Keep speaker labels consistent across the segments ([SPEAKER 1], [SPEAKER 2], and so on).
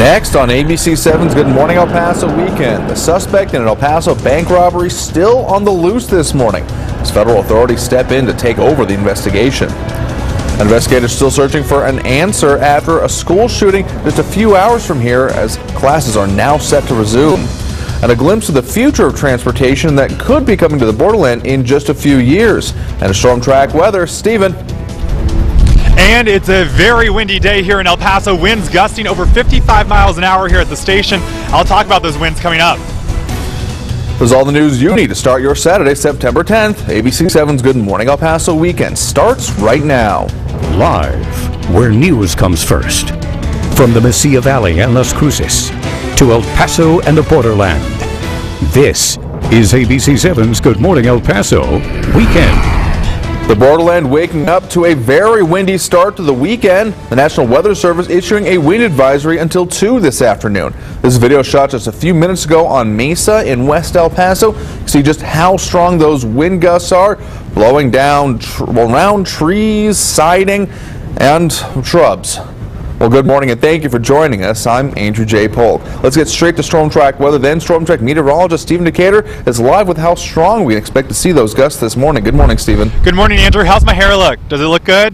[SPEAKER 1] Next on ABC7's Good Morning El Paso Weekend, the suspect in an El Paso bank robbery still on the loose this morning as federal authorities step in to take over the investigation. Investigators still searching for an answer after a school shooting just a few hours from here as classes are now set to resume. And a glimpse of the future of transportation that could be coming to the borderland in just a few years. And a storm track weather, Stephen.
[SPEAKER 2] And it's a very windy day here in El Paso. Winds gusting over 55 miles an hour here at the station. I'll talk about those winds coming up.
[SPEAKER 1] There's all the news you need to start your Saturday, September 10th. ABC7's Good Morning El Paso Weekend starts right now.
[SPEAKER 3] Live, where news comes first. From the Mesilla Valley and Las Cruces to El Paso and the borderland. This is ABC7's Good Morning El Paso Weekend.
[SPEAKER 1] The borderland waking up to a very windy start to the weekend. The National Weather Service issuing a wind advisory until 2 this afternoon. This video shot just a few minutes ago on Mesa in West El Paso. See just how strong those wind gusts are, blowing down around trees, siding, and shrubs. Well, good morning and thank you for joining us. I'm Andrew J. Polk. Let's get straight to storm track weather. Then storm track meteorologist Stephen Decatur is live with how strong we expect to see those gusts this morning. Good morning, Stephen.
[SPEAKER 2] Good morning, Andrew. How's my hair look? Does it look good?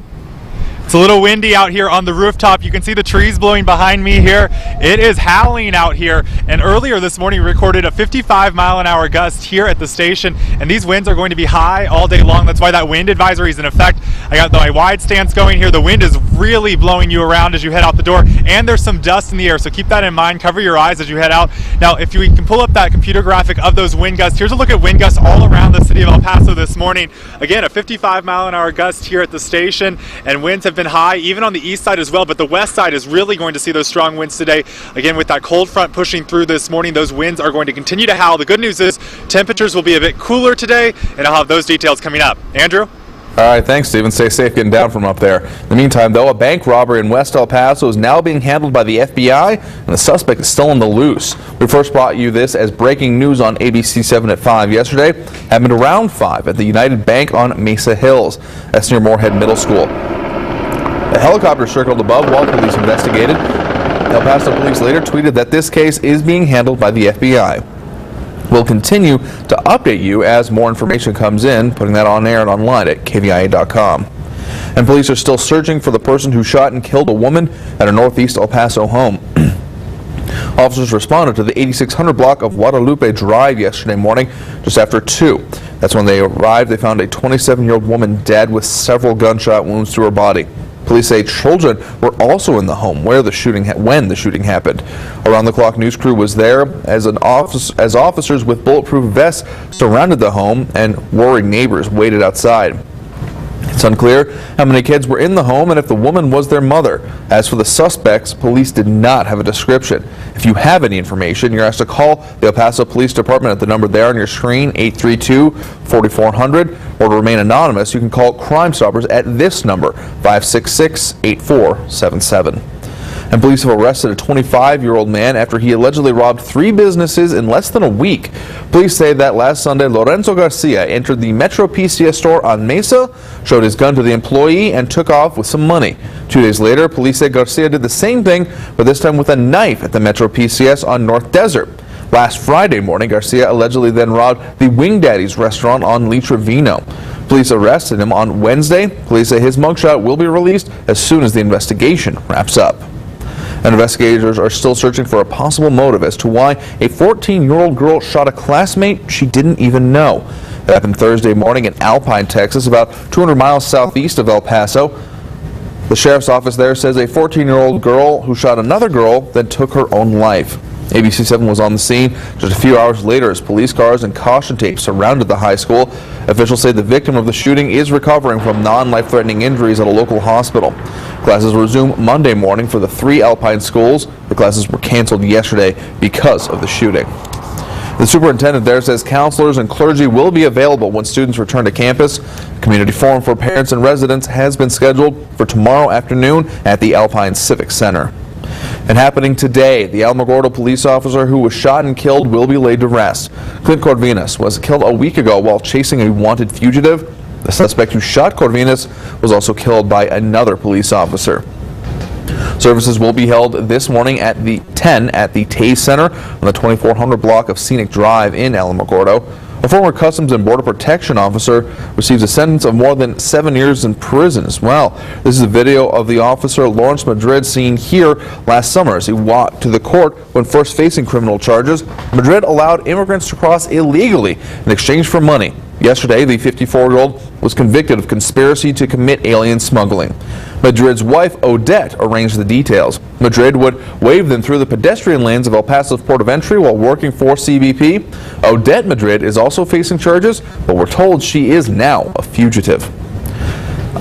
[SPEAKER 2] It's a little windy out here on the rooftop. You can see the trees blowing behind me here. It is howling out here. And earlier this morning, we recorded a 55-mile-an-hour gust here at the station. And these winds are going to be high all day long. That's why that wind advisory is in effect. I got my wide stance going here. The wind is really blowing you around as you head out the door. And there's some dust in the air, so keep that in mind. Cover your eyes as you head out. Now, if we can pull up that computer graphic of those wind gusts, here's a look at wind gusts all around the city of El Paso this morning. Again, a 55-mile-an-hour gust here at the station. And winds have been high, even on the east side as well, but the west side is really going to see those strong winds today. Again, with that cold front pushing through this morning, those winds are going to continue to howl. The good news is temperatures will be a bit cooler today, and I'll have those details coming up. Andrew?
[SPEAKER 1] All right, thanks, Stephen. Stay safe getting down from up there. In the meantime, though, a bank robbery in West El Paso is now being handled by the FBI, and the suspect is still on the loose. We first brought you this as breaking news on ABC7 at 5 yesterday. Happened around 5 at the United Bank on Mesa Hills. That's near Moorhead Middle School. A helicopter circled above while police investigated. El Paso police later tweeted that this case is being handled by the FBI. We'll continue to update you as more information comes in, putting that on air and online at KVIA.com. And police are still searching for the person who shot and killed a woman at a northeast El Paso home. Officers responded to the 8600 block of Guadalupe Drive yesterday morning just after 2. That's when they arrived. They found a 27-year-old woman dead with several gunshot wounds to her body. Police say children were also in the home when the shooting happened. Around-the-clock news crew was there as officers with bulletproof vests surrounded the home and worried neighbors waited outside. It's unclear how many kids were in the home and if the woman was their mother. As for the suspects, police did not have a description. If you have any information, you're asked to call the El Paso Police Department at the number there on your screen, 832-4400, or to remain anonymous, you can call Crime Stoppers at this number, 566-8477. And police have arrested a 25-year-old man after he allegedly robbed 3 businesses in less than a week. Police say that last Sunday, Lorenzo Garcia entered the Metro PCS store on Mesa, showed his gun to the employee, and took off with some money. 2 days later, police say Garcia did the same thing, but this time with a knife at the Metro PCS on North Desert. Last Friday morning, Garcia allegedly then robbed the Wing Daddy's restaurant on Lee Trevino. Police arrested him on Wednesday. Police say his mugshot will be released as soon as the investigation wraps up. And investigators are still searching for a possible motive as to why a 14-year-old girl shot a classmate she didn't even know. That happened Thursday morning in Alpine, Texas, about 200 miles southeast of El Paso. The sheriff's office there says a 14-year-old girl who shot another girl then took her own life. ABC7 was on the scene just a few hours later as police cars and caution tape surrounded the high school. Officials say the victim of the shooting is recovering from non-life-threatening injuries at a local hospital. Classes resume Monday morning for the 3 Alpine schools. The classes were canceled yesterday because of the shooting. The superintendent there says counselors and clergy will be available when students return to campus. A community forum for parents and residents has been scheduled for tomorrow afternoon at the Alpine Civic Center. And happening today, the Alamogordo police officer who was shot and killed will be laid to rest. Clint Corvinas was killed a week ago while chasing a wanted fugitive. The suspect who shot Corvinas was also killed by another police officer. Services will be held this morning at the 10 at the Taze Center on the 2400 block of Scenic Drive in Alamogordo. A former Customs and Border Protection officer receives a sentence of more than 7 years in prison as well. This is a video of the officer Lawrence Madrid seen here last summer as he walked to the court when first facing criminal charges. Madrid allowed immigrants to cross illegally in exchange for money. Yesterday, the 54-year-old was convicted of conspiracy to commit alien smuggling. Madrid's wife, Odette, arranged the details. Madrid would wave them through the pedestrian lanes of El Paso's port of entry while working for CBP. Odette Madrid is also facing charges, but we're told she is now a fugitive.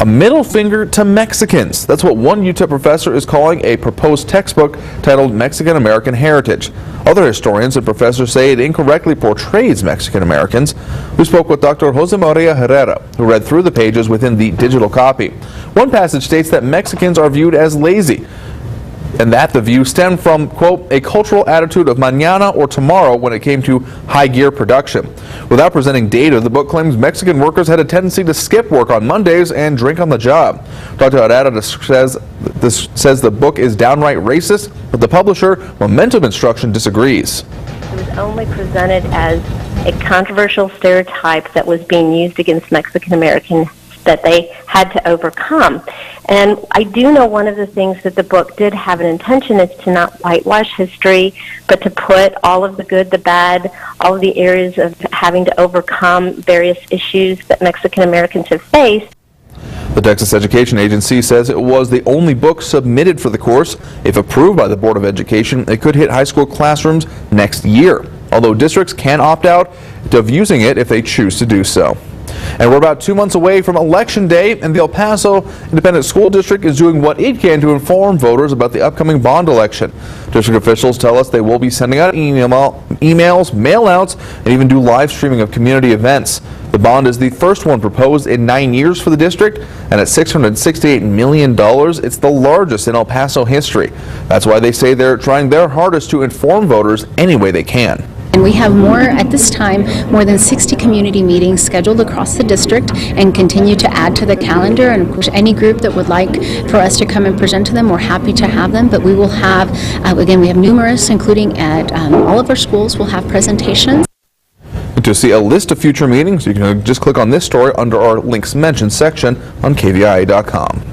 [SPEAKER 1] A middle finger to Mexicans. That's what one UTEP professor is calling a proposed textbook titled Mexican-American Heritage. Other historians and professors say it incorrectly portrays Mexican Americans. We spoke with Dr. Jose Maria Herrera, who read through the pages within the digital copy. One passage states that Mexicans are viewed as lazy, and that the view stemmed from, quote, a cultural attitude of mañana or tomorrow when it came to high gear production. Without presenting data, the book claims Mexican workers had a tendency to skip work on Mondays and drink on the job. Dr. Herrera says the book is downright racist, but the publisher, Momentum Instruction, disagrees.
[SPEAKER 4] It was only presented as a controversial stereotype that was being used against Mexican Americans that they had to overcome. And I do know one of the things that the book did have an intention is to not whitewash history, but to put all of the good, the bad, all of the areas of having to overcome various issues that Mexican Americans have faced.
[SPEAKER 1] The Texas Education Agency says it was the only book submitted for the course. If approved by the Board of Education, it could hit high school classrooms next year, although districts can opt out of using it if they choose to do so. And we're about 2 months away from Election Day, and the El Paso Independent School District is doing what it can to inform voters about the upcoming bond election. District officials tell us they will be sending out emails, mail-outs, and even do live streaming of community events. The bond is the first one proposed in 9 years for the district, and at $668 million, it's the largest in El Paso history. That's why they say they're trying their hardest to inform voters any way they can.
[SPEAKER 5] And we have at this time, more than 60 community meetings scheduled across the district and continue to add to the calendar. And of course, any group that would like for us to come and present to them, we're happy to have them. But we will have, again, we have numerous, including at all of our schools, we'll have presentations.
[SPEAKER 1] To see a list of future meetings, you can just click on this story under our links mentioned section on KVIA.com.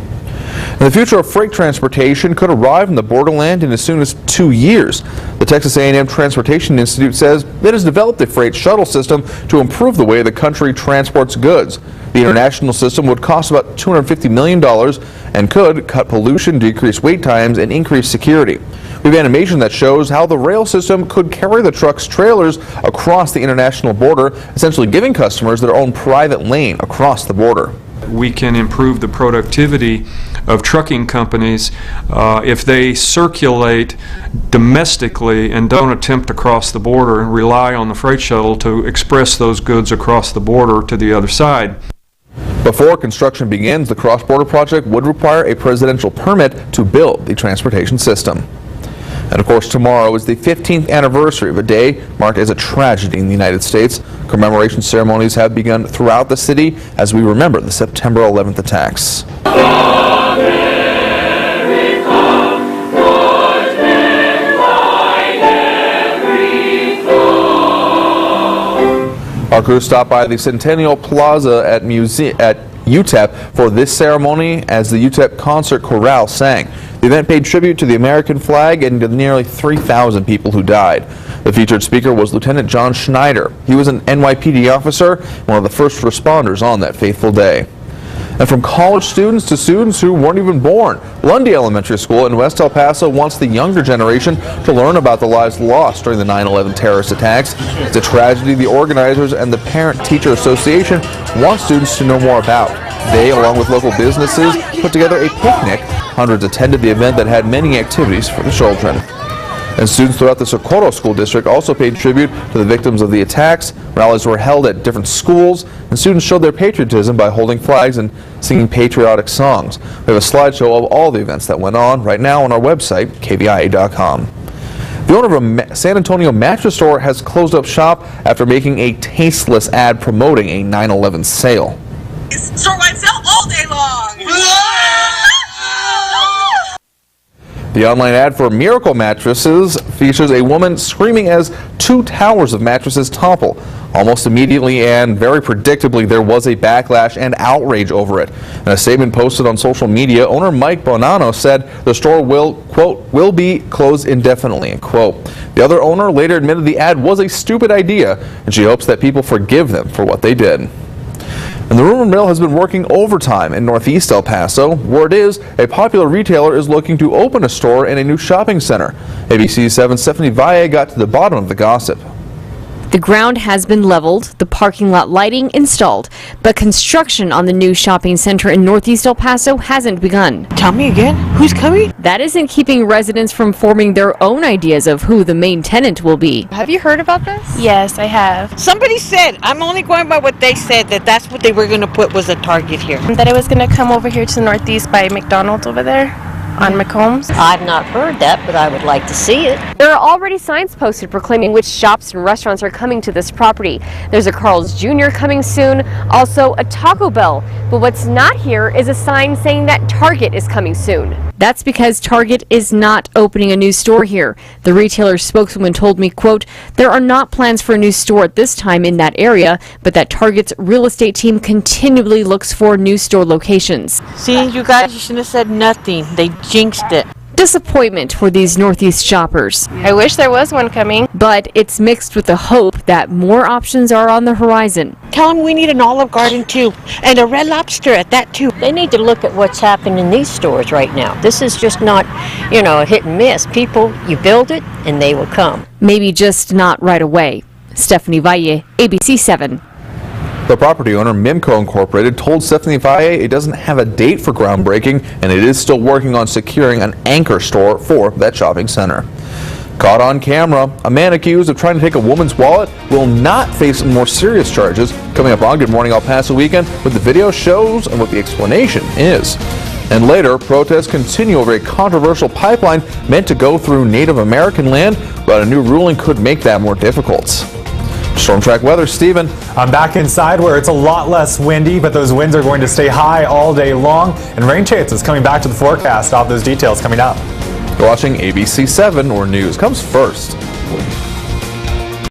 [SPEAKER 1] And the future of freight transportation could arrive in the borderland in as soon as 2 years. The Texas A&M Transportation Institute says it has developed a freight shuttle system to improve the way the country transports goods. The international system would cost about $250 million and could cut pollution, decrease wait times, and increase security. We have animation that shows how the rail system could carry the truck's trailers across the international border, essentially giving customers their own private lane across the border.
[SPEAKER 6] We can improve the productivity of trucking companies if they circulate domestically and don't attempt to cross the border and rely on the freight shuttle to express those goods across the border to the other side.
[SPEAKER 1] Before construction begins, the cross-border project would require a presidential permit to build the transportation system. And of course, tomorrow is the 15th anniversary of a day marked as a tragedy in the United States. Commemoration ceremonies have begun throughout the city as we remember the September 11th attacks. Our crew stopped by the Centennial Plaza at UTEP for this ceremony as the UTEP Concert Chorale sang. The event paid tribute to the American flag and to the nearly 3,000 people who died. The featured speaker was Lieutenant John Schneider. He was an NYPD officer, one of the first responders on that fateful day. And from college students to students who weren't even born, Lundy Elementary School in West El Paso wants the younger generation to learn about the lives lost during the 9/11 terrorist attacks. It's a tragedy the organizers and the Parent-Teacher Association want students to know more about. They, along with local businesses, put together a picnic. Hundreds attended the event that had many activities for the children. And students throughout the Socorro School District also paid tribute to the victims of the attacks. Rallies were held at different schools, and students showed their patriotism by holding flags and singing patriotic songs. We have a slideshow of all the events that went on right now on our website, KVIA.com. The owner of a San Antonio mattress store has closed up shop after making a tasteless ad promoting a 9/11 sale.
[SPEAKER 7] Store-wide sale all day long!
[SPEAKER 1] The online ad for Miracle Mattresses features a woman screaming as 2 towers of mattresses topple. Almost immediately and very predictably, there was a backlash and outrage over it. In a statement posted on social media, owner Mike Bonanno said the store will, quote, will be closed indefinitely, end quote. The other owner later admitted the ad was a stupid idea, and she hopes that people forgive them for what they did. And the rumor mill has been working overtime in Northeast El Paso. Word is a popular retailer is looking to open a store in a new shopping center. ABC 7's Stephanie Valle got to the bottom of the gossip.
[SPEAKER 7] The ground has been leveled, the parking lot lighting installed, but construction on the new shopping center in Northeast El Paso hasn't begun.
[SPEAKER 8] Tell me again, who's coming?
[SPEAKER 7] That isn't keeping residents from forming their own ideas of who the main tenant will be.
[SPEAKER 9] Have you heard about this?
[SPEAKER 10] Yes, I have.
[SPEAKER 8] Somebody said, I'm only going by what they said, that that's what they were going to put was a Target here.
[SPEAKER 10] That it was going to come over here to the Northeast by McDonald's over there on McCombs.
[SPEAKER 11] I've not heard that, but I would like to see it.
[SPEAKER 9] There are already signs posted proclaiming which shops and restaurants are coming to this property. There's a Carl's Jr. coming soon, also a Taco Bell. But what's not here is a sign saying that Target is coming soon.
[SPEAKER 7] That's because Target is not opening a new store here. The retailer's spokeswoman told me, quote, there are not plans for a new store at this time in that area, but that Target's real estate team continually looks for new store locations.
[SPEAKER 8] See, you guys shouldn't have said nothing. They jinxed it.
[SPEAKER 7] Disappointment for these Northeast shoppers.
[SPEAKER 10] I wish there was one coming.
[SPEAKER 7] But it's mixed with the hope that more options are on the horizon.
[SPEAKER 8] Tell them we need an Olive Garden too, and a Red Lobster at that too.
[SPEAKER 11] They need to look at what's happening in these stores right now. This is just not, a hit and miss. People, you build it and they will come.
[SPEAKER 7] Maybe just not right away. Stephanie Valle, ABC 7.
[SPEAKER 1] The property owner, Mimco Incorporated, told Stephanie Valle it doesn't have a date for groundbreaking, and it is still working on securing an anchor store for that shopping center. Caught on camera, a man accused of trying to take a woman's wallet will not face more serious charges. Coming up on Good Morning El Paso Weekend, what the video shows and what the explanation is. And later, protests continue over a controversial pipeline meant to go through Native American land, but a new ruling could make that more difficult. Storm Track weather, Steven.
[SPEAKER 2] I'm back inside where it's a lot less windy, but those winds are going to stay high all day long, and rain chances coming back to the forecast. All those details coming up.
[SPEAKER 1] You're watching ABC 7, where news comes first.